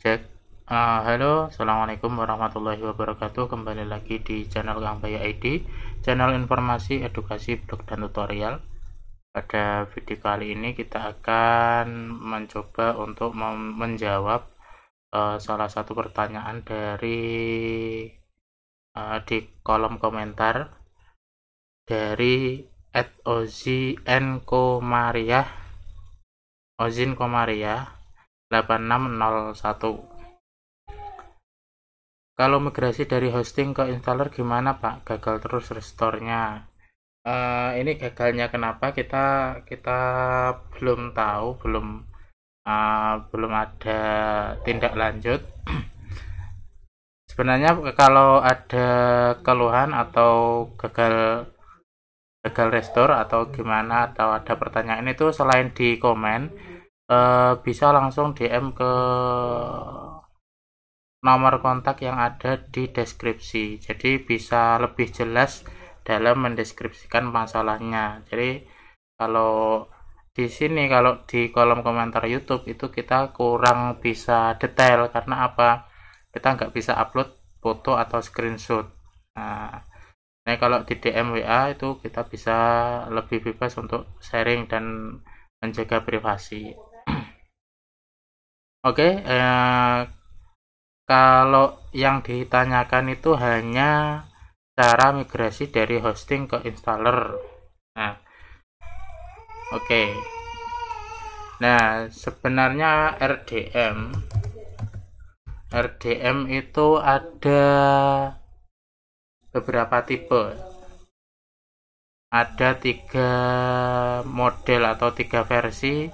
Cek. Halo, assalamualaikum warahmatullahi wabarakatuh. Kembali lagi di channel Kang Bayu ID, channel informasi, edukasi, blog dan tutorial. Pada video kali ini kita akan mencoba untuk menjawab salah satu pertanyaan dari di kolom komentar dari @ozinkomariah 8601. Kalau migrasi dari hosting ke installer gimana Pak? Gagal terus restore-nya. Ini gagalnya kenapa kita belum tahu, belum ada tindak lanjut. Sebenarnya kalau ada keluhan atau gagal restore atau gimana, atau ada pertanyaan itu, selain di komen, bisa langsung DM ke nomor kontak yang ada di deskripsi. Jadi bisa lebih jelas dalam mendeskripsikan masalahnya. Jadi kalau di sini, kalau di kolom komentar YouTube itu kita kurang bisa detail. Karena apa? Kita nggak bisa upload foto atau screenshot. Nah, kalau di DM WA itu kita bisa lebih bebas untuk sharing dan menjaga privasi. Oke, kalau yang ditanyakan itu hanya cara migrasi dari hosting ke installer. Nah, oke. Nah, sebenarnya RDM itu ada beberapa tipe. Ada 3 model atau 3 versi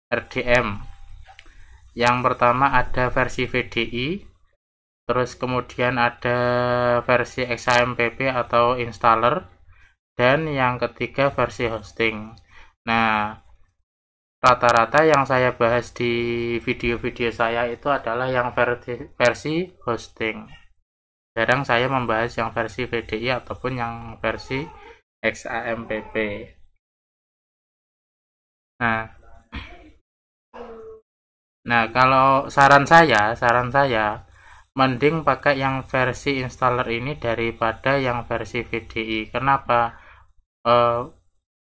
RDM. Yang pertama ada versi VDI, terus kemudian ada versi XAMPP atau installer, dan yang ketiga versi hosting. Nah, rata-rata yang saya bahas di video-video saya itu adalah yang versi hosting. Jarang saya membahas yang versi VDI ataupun yang versi XAMPP. Nah, kalau saran saya mending pakai yang versi installer ini daripada yang versi VDI. Kenapa?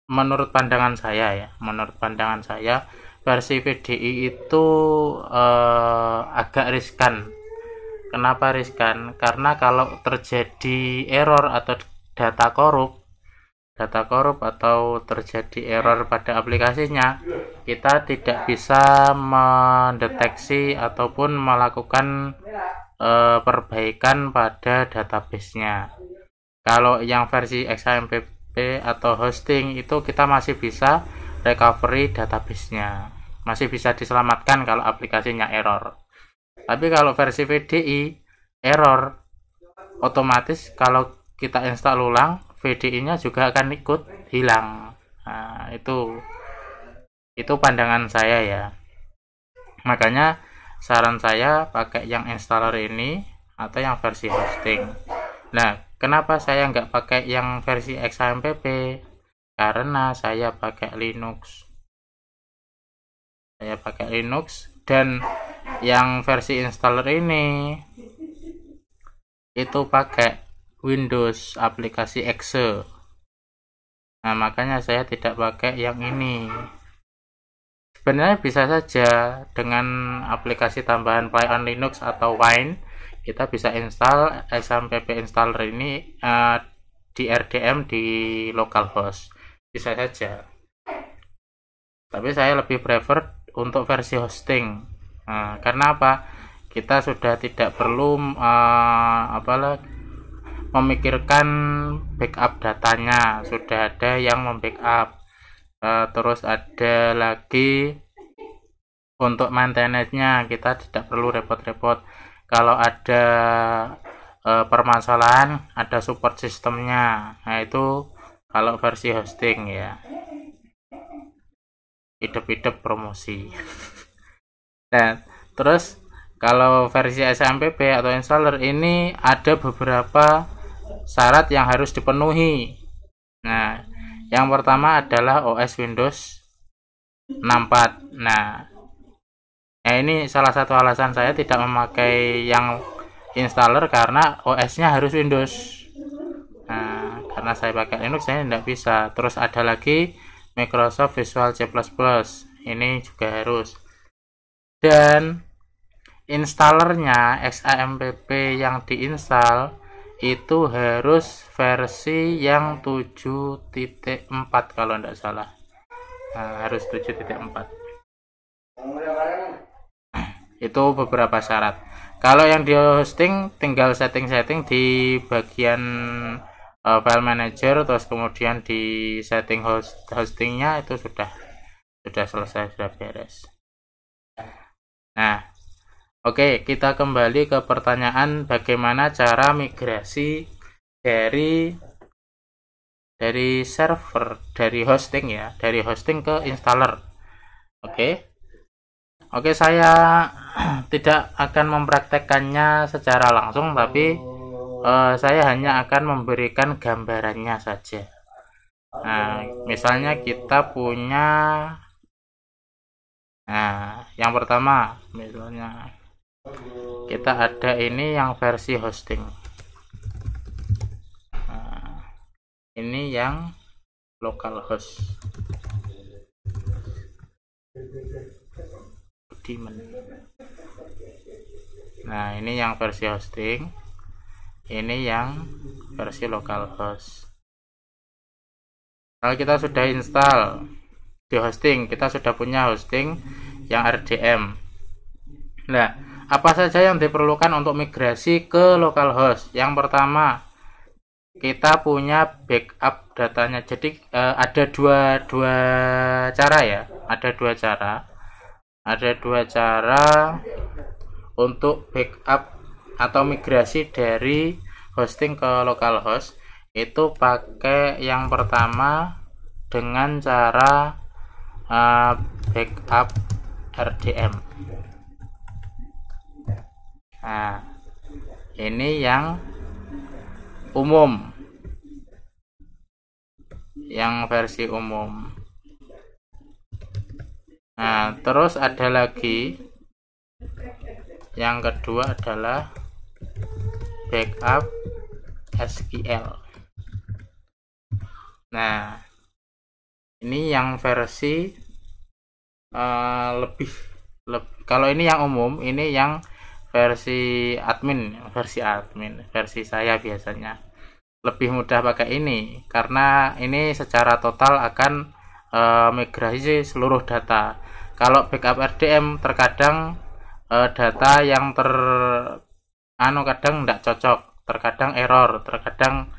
Menurut pandangan saya versi VDI itu agak riskan. Kenapa riskan? Karena kalau terjadi error atau data korup atau terjadi error pada aplikasinya, kita tidak bisa mendeteksi ataupun melakukan perbaikan pada databasenya. Kalau yang versi XAMPP atau hosting itu kita masih bisa recovery databasenya, masih bisa diselamatkan kalau aplikasinya error. Tapi kalau versi VDI error, otomatis kalau kita install ulang, VDI-nya juga akan ikut hilang. Nah, itu pandangan saya ya. Makanya saran saya pakai yang installer ini atau yang versi hosting. Nah, kenapa saya nggak pakai yang versi XAMPP? Karena saya pakai Linux. Dan yang versi installer ini itu pakai Windows aplikasi Exe. Nah, makanya saya tidak pakai yang ini. Sebenarnya bisa saja dengan aplikasi tambahan Play on Linux atau Wine, kita bisa install XAMPP installer ini di RDM di localhost. Bisa saja. Tapi saya lebih prefer untuk versi hosting. Karena apa? Kita sudah tidak perlu memikirkan backup datanya, sudah ada yang membackup. Terus ada lagi untuk maintenance-nya, kita tidak perlu repot-repot. Kalau ada permasalahan, ada support sistemnya. Nah, itu kalau versi hosting ya. Hidup-hidup promosi. Nah, terus kalau versi XAMPP atau installer ini ada beberapa syarat yang harus dipenuhi. Nah, yang pertama adalah OS Windows 64. Nah, Nah, ini salah satu alasan saya tidak memakai yang installer karena OS-nya harus Windows. Nah, karena saya pakai Linux saya tidak bisa. Terus ada lagi Microsoft Visual C++. Ini juga harus. Dan installernya XAMPP yang diinstal itu harus versi yang 7.4 kalau tidak salah. Nah, harus 7.4. Itu beberapa syarat. Kalau yang di hosting tinggal setting-setting di bagian file manager, terus kemudian di setting hostingnya itu sudah selesai, sudah beres. Nah, oke, kita kembali ke pertanyaan bagaimana cara migrasi dari server, dari hosting ya, dari hosting ke installer. Oke, saya tidak akan mempraktekkannya secara langsung, tapi saya hanya akan memberikan gambarannya saja. Nah, misalnya kita punya, nah, yang pertama, misalnya kita ada ini yang versi hosting. Nah, ini yang localhost. Nah, ini yang versi hosting, ini yang versi localhost. Kalau kita sudah install di hosting, kita sudah punya hosting yang RDM. Nah, apa saja yang diperlukan untuk migrasi ke localhost? Yang pertama, kita punya backup datanya. Jadi ada dua cara ya, ada dua cara untuk backup atau migrasi dari hosting ke localhost. Itu pakai yang pertama dengan cara backup RDM. Nah, ini yang umum, yang versi umum. Nah, terus ada lagi yang kedua adalah backup SQL. Nah, ini yang versi lebih. Kalau ini yang umum, ini yang versi saya biasanya lebih mudah pakai ini karena ini secara total akan migrasi seluruh data. Kalau backup RDM terkadang data yang kadang tidak cocok, terkadang error, terkadang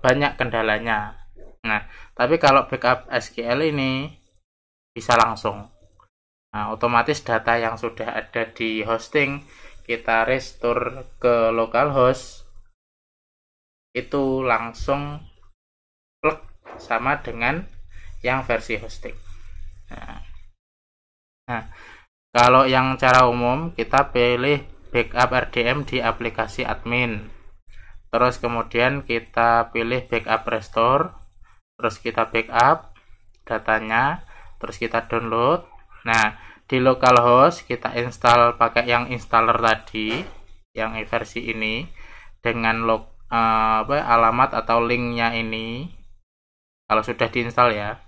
banyak kendalanya. Nah, tapi kalau backup SQL ini bisa langsung. Nah, otomatis data yang sudah ada di hosting kita restore ke localhost itu langsung plug sama dengan yang versi hosting. Nah, kalau yang cara umum kita pilih backup RDM di aplikasi admin. Terus kemudian kita pilih backup restore, terus kita backup datanya, terus kita download. Nah, di localhost kita install pakai yang installer tadi, yang versi ini dengan alamat atau linknya ini. Kalau sudah diinstal ya.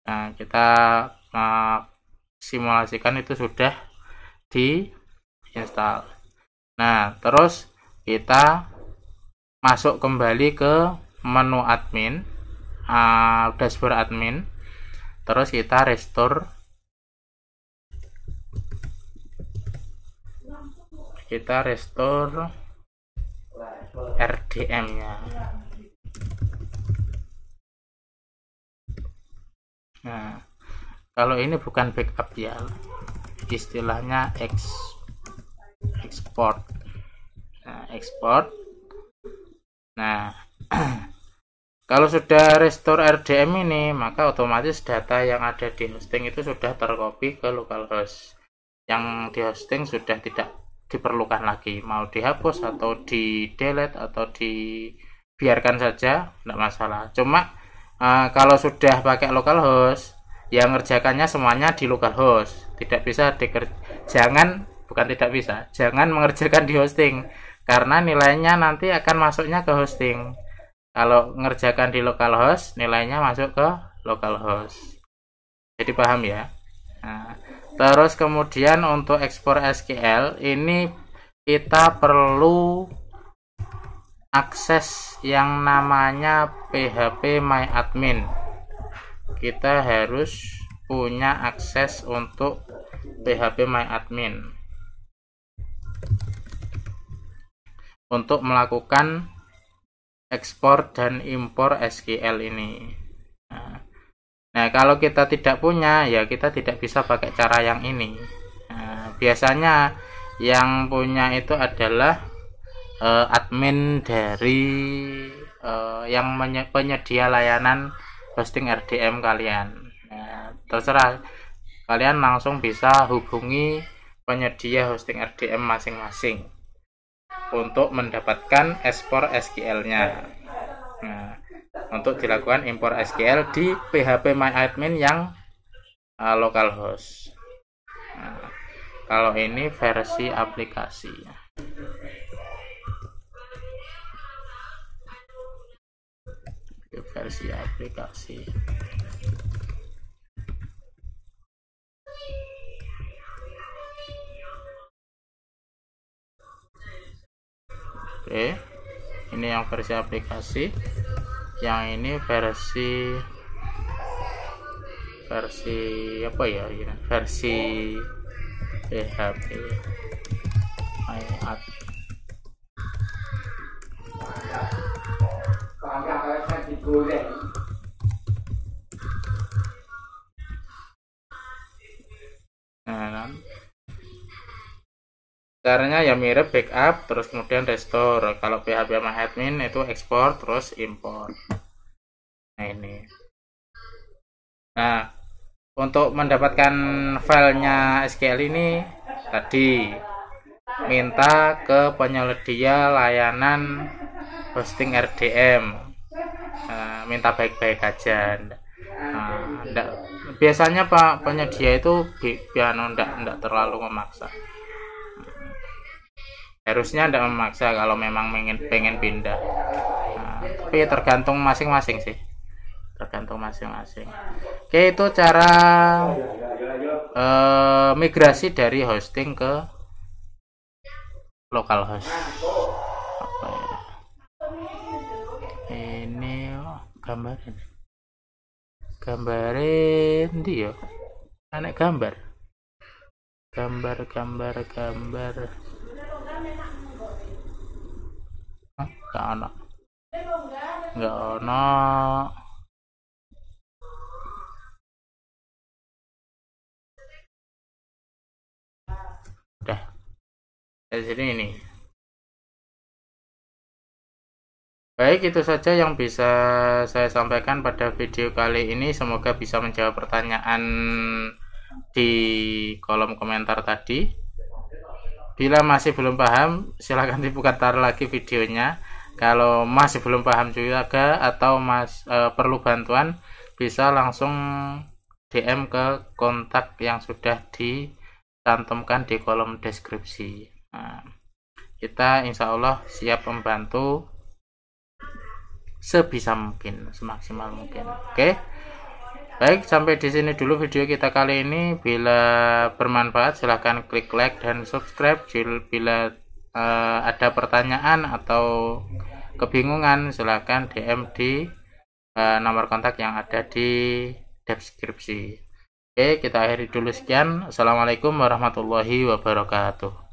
Nah, kita simulasikan itu sudah diinstal. Nah, terus kita masuk kembali ke menu admin, dashboard admin, terus kita restore, RDM-nya. Nah, kalau ini bukan backup ya, istilahnya export. Nah, export. Nah, kalau sudah restore RDM ini, maka otomatis data yang ada di hosting itu sudah tercopy ke localhost. Yang di hosting sudah tidak diperlukan lagi, mau dihapus atau di delete atau dibiarkan saja, tidak masalah. Cuma kalau sudah pakai localhost, yang ngerjakannya semuanya di localhost, Tidak bisa jangan mengerjakan di hosting, karena nilainya nanti akan masuknya ke hosting. Kalau mengerjakan di localhost, nilainya masuk ke localhost. Jadi paham ya? Nah, terus kemudian untuk ekspor SQL ini kita perlu akses yang namanya phpMyAdmin. Kita harus punya akses untuk phpMyAdmin untuk melakukan ekspor dan impor SQL ini. Nah, kalau kita tidak punya, ya kita tidak bisa pakai cara yang ini. Nah, biasanya yang punya itu adalah admin dari yang penyedia layanan hosting RDM kalian. Nah, terserah kalian langsung bisa hubungi penyedia hosting RDM masing-masing untuk mendapatkan ekspor SQL-nya. Nah, untuk dilakukan impor SQL di phpMyAdmin yang localhost. Nah, kalau ini versi aplikasi. Versi aplikasi. Oke, ini yang versi aplikasi, yang ini versi apa ya? Versi PHP MyAdmin. Nah, caranya ya mirip, backup terus kemudian restore. Kalau phpMyAdmin itu ekspor terus import. Nah, ini. Nah, untuk mendapatkan filenya SQL ini tadi minta ke penyedia layanan hosting RDM. Minta baik-baik aja. Biasanya Pak penyedia itu enggak terlalu memaksa. Harusnya tidak memaksa kalau memang pengen pindah. Tapi tergantung masing-masing sih. Tergantung masing-masing. Oke, itu cara migrasi dari hosting ke localhost. Apa ya? Ini gambarin dia. Anak gambar. Nggak ono. Udah. Dari sini ini. Baik, itu saja yang bisa saya sampaikan pada video kali ini. Semoga bisa menjawab pertanyaan di kolom komentar tadi. Bila masih belum paham, silahkan diputar lagi videonya. Kalau masih belum paham juga atau perlu bantuan, bisa langsung DM ke kontak yang sudah dicantumkan di kolom deskripsi. Nah, kita insya Allah siap membantu sebisa mungkin, semaksimal mungkin. Oke. Baik, sampai di sini dulu video kita kali ini. Bila bermanfaat silahkan klik like dan subscribe. Bila ada pertanyaan atau kebingungan silahkan DM di nomor kontak yang ada di deskripsi. Oke, kita akhiri dulu, sekian. Assalamualaikum warahmatullahi wabarakatuh.